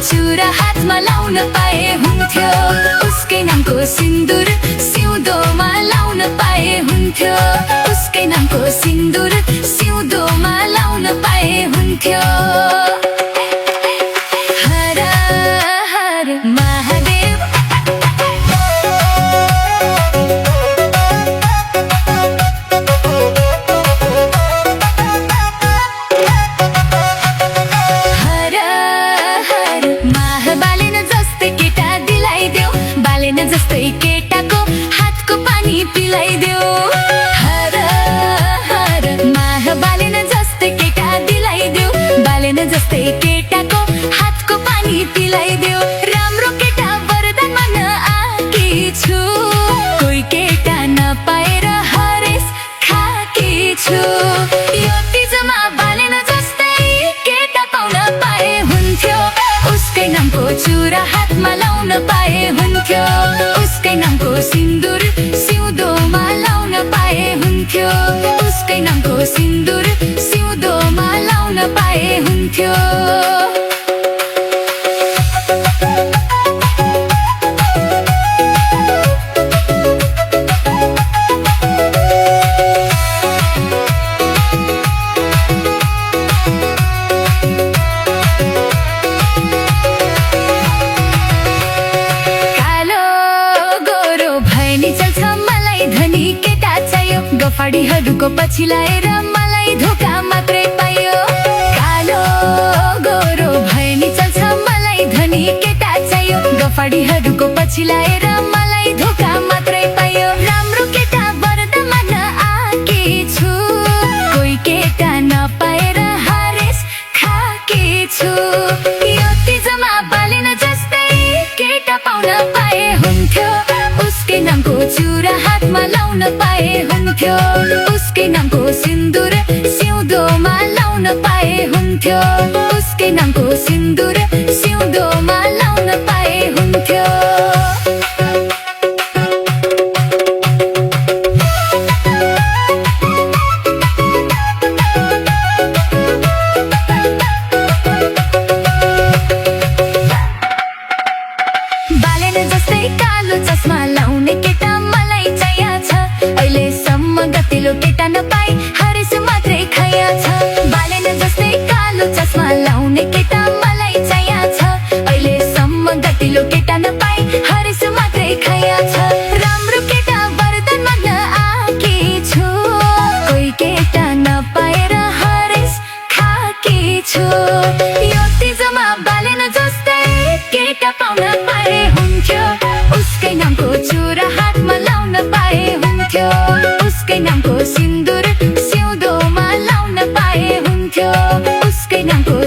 चुरा हातमा लाउन पाए हुन्थ्यो उसकै नामको सिन्दुर सिउँदोमा लाउन पाए हुन्थ्यो उसकै नामको सिन्दुर सिउँदोमा लाउन पाए हुन्थ्यो हर हर महादेव जस्तै केटाको हातको पानी पिलाइदेऊ हर हर महाबालेन जस्तै केटा दिलाइदेऊ बालेन जस्तै केटाको हातको पानी पिलाइदेऊ राम्रो केटा वरदान माग्न आकी छु कोही केटा नपाएर हरेस खाकी छु यो तिजमा बालेन जस्तै केटा पाउन पाए हुन्थ्यो उसकै नामको चुरा हातमा लाउन पाए हुन्थ्यो उसकै नामको सिन्दुर सिउँदोमा लाउन पाए हुन्थ्यो उसकै नामको सिन्दुर सिउँदोमा लाउन पाए हुन्थ्यो गफाडीहरूको पछि लाएर मलाई धोका मात्रै पाइयो कालो गोरो भएनी चल्छ मलाई धनी केटा चाहियो गफाडीहरूको पछि लाएर मलाई धोका मात्रै पाइयो राम्रो केटा वरदान माग्न आकी छु कोही केटा नपाएर हारेस खाकी छु यो तिजमा बालेन जस्तै केटा पाउन पाए हुन्थ्यो उसकै नामको चुरा हातमा लाउन पाए हुन्थ्यो उसकै नामको सिन्दुर सिउँदोमा लाउन पाए हुन्थ्यो उसकै नामको सिन्दुर सिउँदोमा लाउन पाए हुन्थ्यो बालेन जस्तै कालो चस्मा लाउने केटा मलाई चाहिया छ अहिलेसम्म गतिलो केटा नपाई हरेस मात्रै खाया छ बालेन जस्तै कालो चस्मा लाउने केटा मलाई चाहिया छ अहिलेसम्म गतिलो केटा नपाई हरेस मात्रै खाया छ राम्रो केटा वरदान माग्न आकी छु कोही केटा नपाएर हरेस खाकी छु यो तिजमा बालेन जस्तै केटा पाउन पाए हुन्थ्यो उसकै नामको चुरा हातमा लाउन पाए हुन्थ्यो उसकै नामको सिन्दुर सिउँदोमा लाउन पाए हुन्थ्यो उसकै नामको